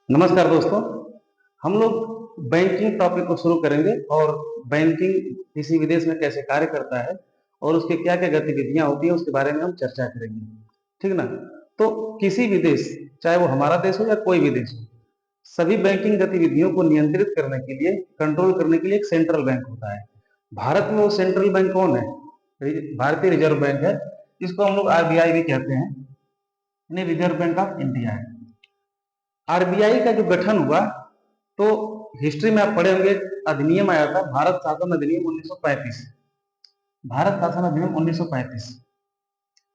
नमस्कार दोस्तों। हम लोग बैंकिंग टॉपिक को शुरू करेंगे और बैंकिंग किसी भी देश में कैसे कार्य करता है और उसके क्या-क्या गतिविधियाँ होती हैं उसके बारे में हम चर्चा करेंगे। ठीक ना? तो किसी भी देश, चाहे वो हमारा देश हो या कोई भी देश हो, सभी बैंकिंग गतिविधियों को नियंत्रित करने के लिए, कंट्रोल करने के लिए एक सेंट्रल बैंक होता है। भारत में वो सेंट्रल बैंक कौन है? भारतीय रिजर्व बैंक है, जिसको हम लोग आरबीआई भी कहते हैं, यानी रिजर्व बैंक ऑफ इंडिया है। आरबीआई का जो गठन हुआ तो हिस्ट्री में आप पढ़े होंगे, अधिनियम आया था, भारत शासन अधिनियम 1935। भारत शासन अधिनियम 1935,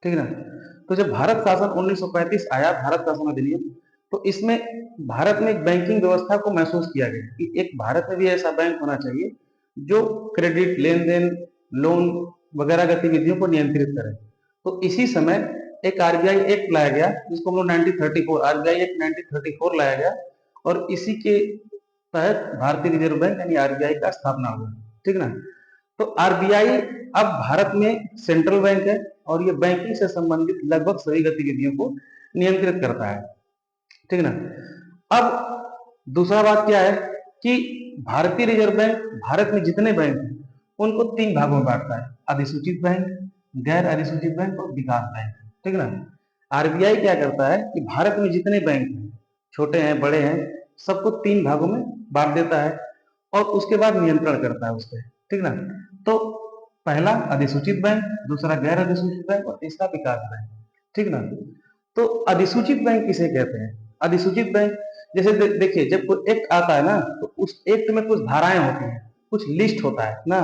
ठीक है ना? तो जब भारत शासन 1935 आया, भारत शासन अधिनियम, तो इसमें भारत में एक बैंकिंग व्यवस्था को महसूस किया गया कि एक भारत में भी ऐसा बैंक होना चाहिए जो क्रेडिट लेन देन, लोन वगैरह गतिविधियों को नियंत्रित करे। तो इसी समय एक आरबीआई एक्ट लाया गया, जिसको हम लोग 1934 आरबीआई एक्ट 1934 लाया गया, और इसी के तहत भारतीय रिजर्व बैंक यानी आरबीआई का स्थापना हुआ। ठीक ना? तो आरबीआई अब भारत में सेंट्रल बैंक है और ये बैंकिंग से संबंधित लगभग सभी गतिविधियों को नियंत्रित करता है। ठीक ना? अब दूसरा बात क्या है कि भारतीय रिजर्व बैंक भारत में जितने बैंक हैं उनको तीन भागों में बांटता है: अधिसूचित बैंक, गैर अधिसूचित बैंक और विकास बैंक। ठीक ना? आरबीआई क्या करता है कि भारत में जितने बैंक हैं, छोटे हैं बड़े हैं, सबको तीन भागों में बांट देता है और उसके बाद नियंत्रण करता है उस पर। ठीक ना? तो पहला अधिसूचित बैंक, दूसरा गैर अधिसूचित बैंक और तीसरा विकास बैंक। ठीक ना? तो अधिसूचित बैंक किसे कहते हैं? अधिसूचित बैंक जैसे देखिए, जब कोई एक्ट आता है ना तो उस एक्ट में कुछ धाराएं होती हैं, कुछ लिस्ट होता है ना।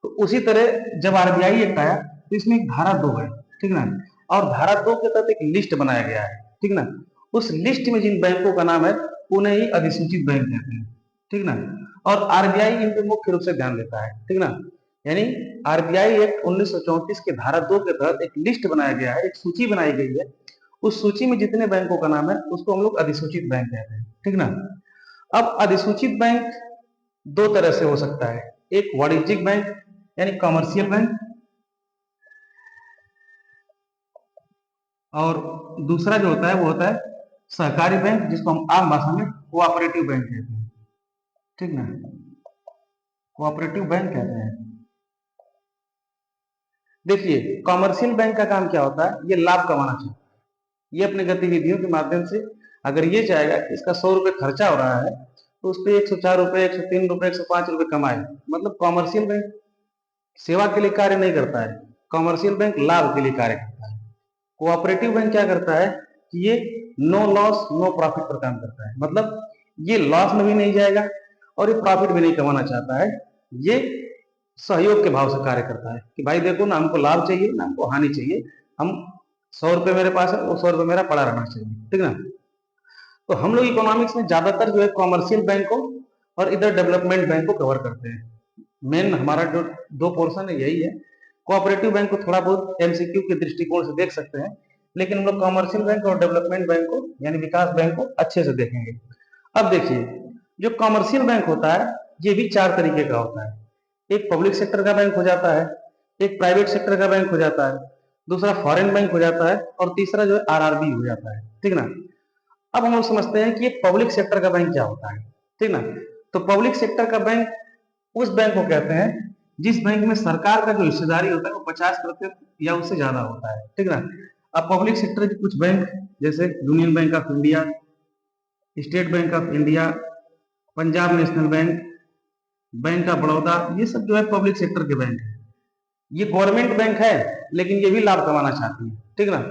तो उसी तरह जब आरबीआई एक्ट आया तो इसमें एक धारा 2 है। ठीक ना? और धारा 2 के तहत एक लिस्ट बनाया गया है। ठीक ना? उस लिस्ट में जिन बैंकों का नाम है उन्हें ही अधिसूचित बैंक कहते हैं। ठीक ना? और आरबीआई इन पे मुख्य रूप से ध्यान देता है। ठीक ना? यानी आरबीआई एक्ट 1934 के धारा 2 के तहत एक लिस्ट बनाया गया है, एक सूची बनाई गई है। उस सूची में जितने बैंकों का नाम है उसको हम लोग अधिसूचित बैंक कहते हैं। ठीक ना? अब अधिसूचित बैंक दो तरह से हो सकता है: एक वाणिज्यिक बैंक यानी कमर्शियल बैंक, और दूसरा जो होता है वो होता है सहकारी बैंक, जिसको हम आम भाषा में कोऑपरेटिव बैंक कहते हैं। ठीक ना? कोऑपरेटिव बैंक कहते हैं। देखिए, कमर्शियल बैंक का काम क्या होता है? ये लाभ कमाना चाहता है। ये अपने गतिविधियों के माध्यम से, अगर ये चाहेगा कि इसका 100 रुपए खर्चा हो रहा है तो उस पर 104 रुपए, 103 रुपए, 105 रुपए कमाए। मतलब कमर्शियल बैंक सेवा के लिए कार्य नहीं करता है, कमर्शियल बैंक लाभ के लिए कार्य करता है। कोऑपरेटिव बैंक क्या करता है कि ये नो लॉस नो प्रॉफिट पर काम करता है। मतलब ये लॉस में भी नहीं जाएगा और ये प्रॉफिट भी नहीं कमाना चाहता है। ये सहयोग के भाव से कार्य करता है कि भाई देखो ना, हमको लाभ चाहिए ना हमको हानि चाहिए, हम 100 रुपए मेरे पास है, वो 100 रुपए मेरा पड़ा रहना चाहिए। ठीक ना? तो हम लोग इकोनॉमिक्स में ज्यादातर जो है कॉमर्शियल बैंक को और इधर डेवलपमेंट बैंक को कवर करते हैं। मेन हमारा जो दो पोर्शन है यही है। कोऑपरेटिव बैंक को थोड़ा बहुत एमसीक्यू के दृष्टिकोण से देख सकते हैं, लेकिन हम लोग कॉमर्शियल बैंक और डेवलपमेंट बैंक को यानी विकास बैंक को अच्छे से देखेंगे। अब देखिए, जो कॉमर्शियल बैंक होता है ये भी चार तरीके का होता है। एक पब्लिक सेक्टर का बैंक हो जाता है, एक प्राइवेट सेक्टर का बैंक हो जाता है, दूसरा फॉरेन बैंक हो जाता है और तीसरा जो है आरआरबी हो जाता है। ठीक ना? अब हम लोग समझते हैं कि ये पब्लिक सेक्टर का बैंक क्या होता है। ठीक ना? तो पब्लिक सेक्टर का बैंक उस बैंक को कहते हैं जिस बैंक में सरकार का जो हिस्सेदारी होता है वो 50% या उससे ज्यादा होता है। ठीक ना? अब पब्लिक सेक्टर के कुछ बैंक जैसे union bank of India, state bank of India, Punjab national bank, bank of Baroda, ये सब जो है पब्लिक सेक्टर के बैंक है। ये गवर्नमेंट बैंक है लेकिन ये भी लाभ कमाना चाहती है। ठीक ना?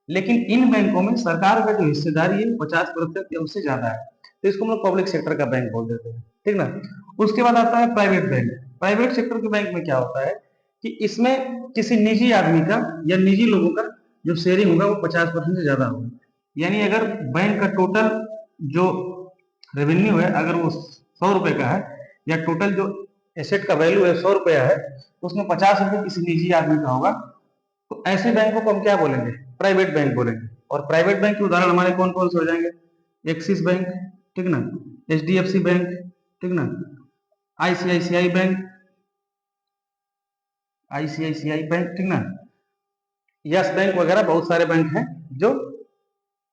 लेकिन इन बैंकों में सरकार का जो हिस्सेदारी है 50% या उससे ज्यादा है, तो इसको हम लोग पब्लिक सेक्टर का बैंक बोल देते हैं। ठीक ना? उसके बाद आता है प्राइवेट बैंक। प्राइवेट सेक्टर के बैंक में क्या होता है कि इसमें किसी निजी आदमी का या निजी लोगों का जो शेयरिंग होगा वो 50% से ज्यादा होगा। यानी अगर बैंक का टोटल जो रेवेन्यू है अगर वो 100 रुपए का है, या टोटल जो एसेट का वैल्यू है 100 रुपया है, उसमें 50 रुपए किसी निजी आदमी का होगा, तो ऐसे बैंकों को हम क्या बोलेंगे? प्राइवेट बैंक बोलेंगे। और प्राइवेट बैंक के उदाहरण हमारे कौन कौन से हो जाएंगे? एक्सिस बैंक, ठीक ना, एचडीएफसी बैंक, ठीक ना, आईसीआईसीआई बैंक, आईसीआईसीआई बैंक, ठीक ना, यस बैंक वगैरह बहुत सारे बैंक हैं जो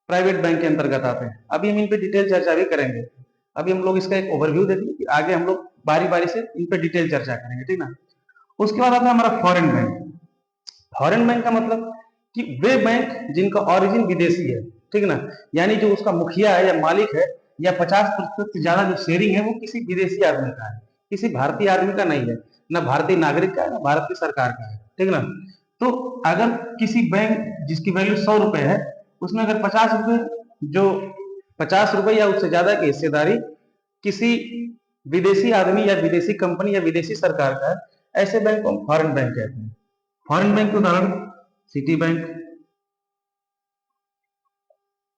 प्राइवेट बैंक के अंतर्गत आते हैं। अभी हम इन पे डिटेल चर्चा भी करेंगे। अभी हम लोग इसका एक ओवरव्यू देखेंगे, कि आगे हम लोग बारी बारी से इन पे डिटेल चर्चा करेंगे, ठीक ना। उसके बाद आता है हमारा फॉरेन बैंक। फॉरेन बैंक का मतलब कि वे बैंक जिनका ओरिजिन विदेशी है, ठीक ना, यानी जो उसका मुखिया है या मालिक है, या 50% से ज्यादा जो शेयरिंग है वो किसी विदेशी आदमी का है, किसी भारतीय आदमी का नहीं है, ना भारतीय नागरिक का है, ना भारत की सरकार का है, ठीक ना। तो अगर किसी बैंक जिसकी वैल्यू 100 रुपए है, उसमें अगर 50 रुपए, जो 50 रुपए या उससे ज्यादा की हिस्सेदारी किसी विदेशी आदमी या विदेशी कंपनी या विदेशी सरकार का है, ऐसे बैंक को हम फॉरेन बैंक कहते हैं। फॉरेन बैंक के उदाहरण सिटी बैंक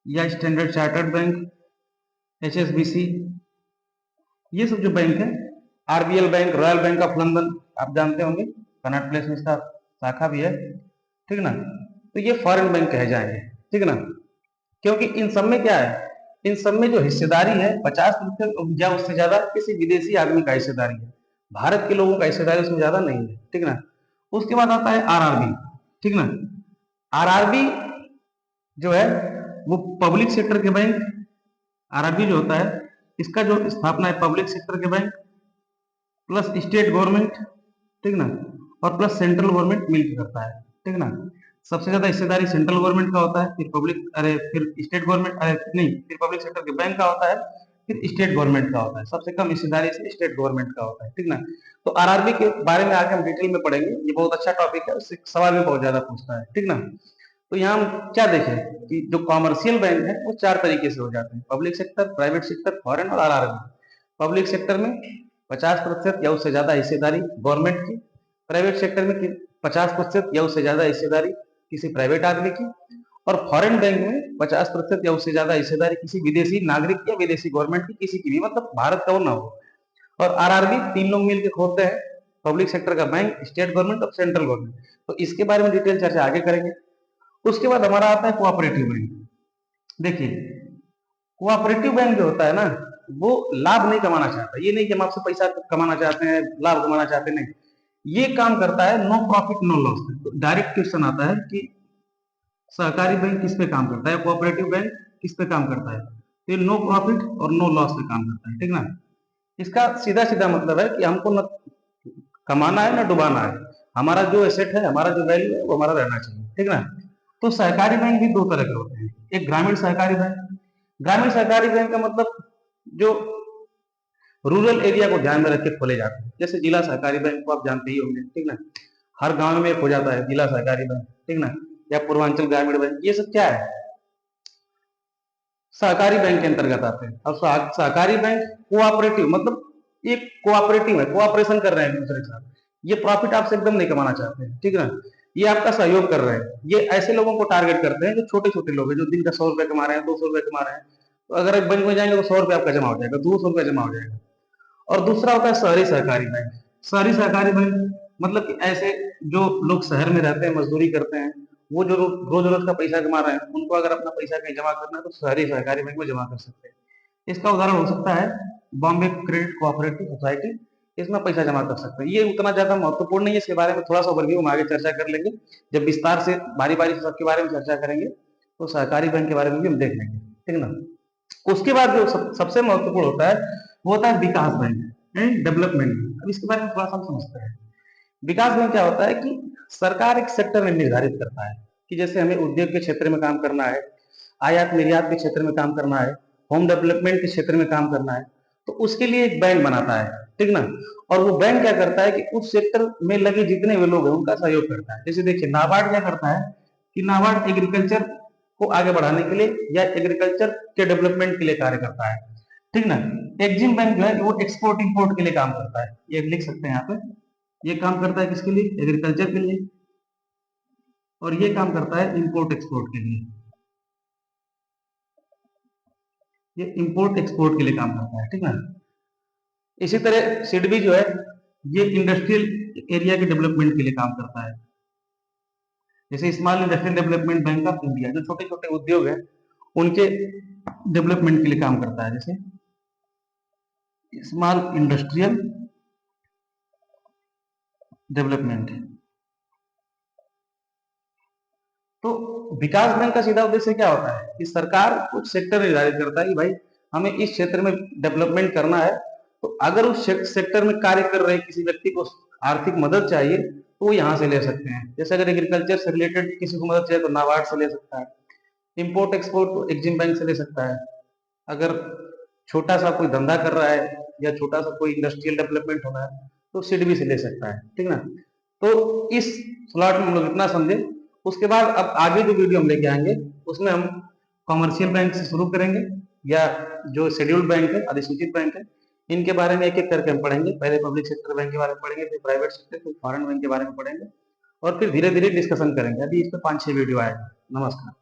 या स्टैंडर्ड चार्टर्ड बैंक, HSBC, ये सब जो बैंक है, RBL bank, royal bank of London, आप जानते होंगे, कनॉट प्लेस में इसका शाखा भी है, ठीक ना। तो ये फॉरेन बैंक कहे जाएंगे, ठीक ना, क्योंकि इन सब में क्या है, इन सब में जो हिस्सेदारी है 50% या उससे ज्यादा किसी विदेशी आदमी का हिस्सेदारी है, भारत के लोगों का हिस्सेदारी उसमें ज्यादा नहीं है, ठीक ना। उसके बाद आता है RRB, ठीक ना। RRB जो है वो पब्लिक सेक्टर के बैंक, RRB जो होता है इसका जो स्थापना है पब्लिक सेक्टर के बैंक प्लस स्टेट गवर्नमेंट, ठीक ना, और प्लस सेंट्रल गवर्नमेंट मिलकर करता है, ठीक ना। सबसे ज्यादा हिस्सेदारी सेंट्रल गवर्नमेंट का होता है, फिर स्टेट गवर्नमेंट, नहीं, फिर पब्लिक सेक्टर के बैंक का होता है, फिर स्टेट गवर्नमेंट का होता है, सबसे कम हिस्सेदारी से स्टेट गवर्नमेंट का होता है, ठीक ना। तो RRB के बारे में आगे हम डिटेल में पढ़ेंगे, ये बहुत अच्छा टॉपिक है, उससे सवाल भी बहुत ज्यादा पूछता है, ठीक ना। तो यहाँ हम क्या देखें कि जो कॉमर्शियल बैंक है वो 4 तरीके से हो जाते हैं, public sector, private sector, foreign और RRB। पब्लिक सेक्टर में 50% या उससे ज्यादा हिस्सेदारी गवर्नमेंट की, प्राइवेट सेक्टर में 50% या उससे ज्यादा हिस्सेदारी किसी प्राइवेट आदमी की, और फॉरेन बैंक में 50% या उससे ज्यादा हिस्सेदारी किसी विदेशी नागरिक या विदेशी गवर्नमेंट की, किसी की भी, मतलब भारत का वो ना हो। और RRB 3 लोग मिलकर खोलते हैं, पब्लिक सेक्टर का बैंक, स्टेट गवर्नमेंट और सेंट्रल गवर्नमेंट। तो इसके बारे में डिटेल चर्चा आगे करेंगे। उसके बाद हमारा आता है कोऑपरेटिव बैंक। देखिए, कोऑपरेटिव बैंक जो होता है ना, वो लाभ नहीं कमाना चाहता, ये नहीं कि हम आपसे पैसा कमाना चाहते हैं, लाभ कमाना चाहते नहीं, ये काम करता है नो प्रॉफिट नो लॉस। तो डायरेक्ट क्वेश्चन आता है कि सहकारी बैंक किस पे काम करता है, कोऑपरेटिव बैंक किस पे काम करता है, तो ये नो प्रॉफिट और नो लॉस पे काम करता है, ठीक ना। इसका सीधा सीधा मतलब है कि हमको न कमाना है ना डुबाना है, हमारा जो एसेट है, हमारा जो वैल्यू है वो हमारा रहना चाहिए, ठीक ना। तो सहकारी बैंक भी 2 तरह के होते हैं, एक ग्रामीण सहकारी बैंक। ग्रामीण सहकारी बैंक का मतलब जो रूरल एरिया को ध्यान में रख के खोले जाते हैं, जैसे जिला सहकारी बैंक को आप जानते ही होंगे, ठीक ना, हर गांव में एक हो जाता है जिला सहकारी बैंक, ठीक ना, या पूर्वांचल ग्रामीण बैंक, ये सब क्या है, सहकारी बैंक के अंतर्गत आते हैं। अब सहकारी बैंक कोऑपरेटिव, मतलब एक कोऑपरेटिव है, कोऑपरेशन कर रहे हैं एक दूसरे के साथ, ये प्रॉफिट आपसे एकदम नहीं कमाना चाहते हैं, ठीक ना, ये आपका सहयोग कर रहे हैं, ये ऐसे लोगों को टारगेट करते हैं जो छोटे छोटे लोग हैं, जो दिन का 100 रुपए कमा रहे हैं, 200 रुपए कमा रहे हैं। तो अगर एक बैंक में जाएंगे तो 100 रुपए आपका जमा हो जाएगा, 200 रुपए जमा हो जाएगा। और दूसरा होता है शहरी सहकारी बैंक। शहरी सहकारी बैंक मतलब कि ऐसे जो लोग शहर में रहते हैं, मजदूरी करते हैं, वो जो रोज रोज का पैसा कमा रहे हैं, उनको अगर अपना पैसा कहीं जमा करना है तो शहरी सहकारी बैंक में जमा कर सकते हैं। इसका उदाहरण हो सकता है बॉम्बे क्रेडिट कोऑपरेटिव सोसाइटी, इसमें पैसा जमा कर सकते हैं। ये उतना ज्यादा महत्वपूर्ण नहीं है, इसके बारे में थोड़ा सा ओवरव्यू हम आगे चर्चा कर लेंगे, जब विस्तार से बारी बारी से सबके बारे में चर्चा करेंगे, तो सहकारी बैंक के बारे में भी हम देख लेंगे, ठीक ना। उसके बाद जो सबसे महत्वपूर्ण होता है वो होता है विकास बैंक एंड डेवलपमेंट बैंक। अब इसके बारे में थोड़ा सा हम समझते हैं। विकास बैंक क्या होता है कि सरकार एक सेक्टर में निर्धारित करता है कि जैसे हमें उद्योग के क्षेत्र में काम करना है, आयात निर्यात के क्षेत्र में काम करना है, होम डेवलपमेंट के क्षेत्र में काम करना है, तो उसके लिए एक बैंक बनाता है, ठीक ना। और वो बैंक क्या करता है कि उस सेक्टर में लगे जितने भी लोग हैं उनका सहयोग करता है। जैसे देखिए, नाबार्ड क्या करता है कि नाबार्ड एग्रीकल्चर को आगे बढ़ाने के लिए या एग्रीकल्चर के डेवलपमेंट के लिए कार्य करता है, ठीक ना। एक्जिम बैंक जो है वो एक्सपोर्ट इंपोर्ट के लिए काम करता है, ये लिख सकते हैं यहाँ पे, ये काम करता है किसके लिए, एग्रीकल्चर के लिए, और ये काम करता है इंपोर्ट एक्सपोर्ट के लिए, ये इंपोर्ट एक्सपोर्ट के लिए काम करता है, ठीक ना। इसी तरह सिडबी जो है ये इंडस्ट्रियल एरिया के डेवलपमेंट के लिए काम करता है, जैसे small industrial development bank of India जो छोटे छोटे उद्योग है उनके डेवलपमेंट के लिए काम करता है, जैसे स्मॉल इंडस्ट्रियल डेवलपमेंट। तो विकास बैंक का सीधा उद्देश्य क्या होता है कि सरकार कुछ सेक्टर निर्धारित करता है कि भाई हमें इस क्षेत्र में डेवलपमेंट करना है, तो अगर उस सेक्टर में कार्य कर रहे किसी व्यक्ति को आर्थिक मदद चाहिए तो वो यहाँ से ले सकते हैं। जैसे अगर एग्रीकल्चर से रिलेटेड किसी को मदद चाहिए तो नाबार्ड से ले सकता है, इम्पोर्ट एक्सपोर्ट तो एक्जिम बैंक से ले सकता है, अगर छोटा सा कोई धंधा कर रहा है या छोटा सा कोई इंडस्ट्रियल डेवलपमेंट होना है तो सिडबी से ले सकता है, ठीक ना। तो इस स्लॉट में हम लोग इतना समझे। उसके बाद अब आगे जो वीडियो हम लेके आएंगे उसमें हम कॉमर्शियल बैंक से शुरू करेंगे, या जो शेड्यूल्ड बैंक है, अधिसूचित बैंक है, इनके बारे में एक एक करके हम पढ़ेंगे। पहले पब्लिक सेक्टर बैंक के बारे में पढ़ेंगे, फिर प्राइवेट सेक्टर, फिर फॉरेन बैंक के बारे में पढ़ेंगे, और फिर धीरे धीरे डिस्कशन करेंगे। अभी इस पर 5-6 वीडियो आएगा। नमस्कार।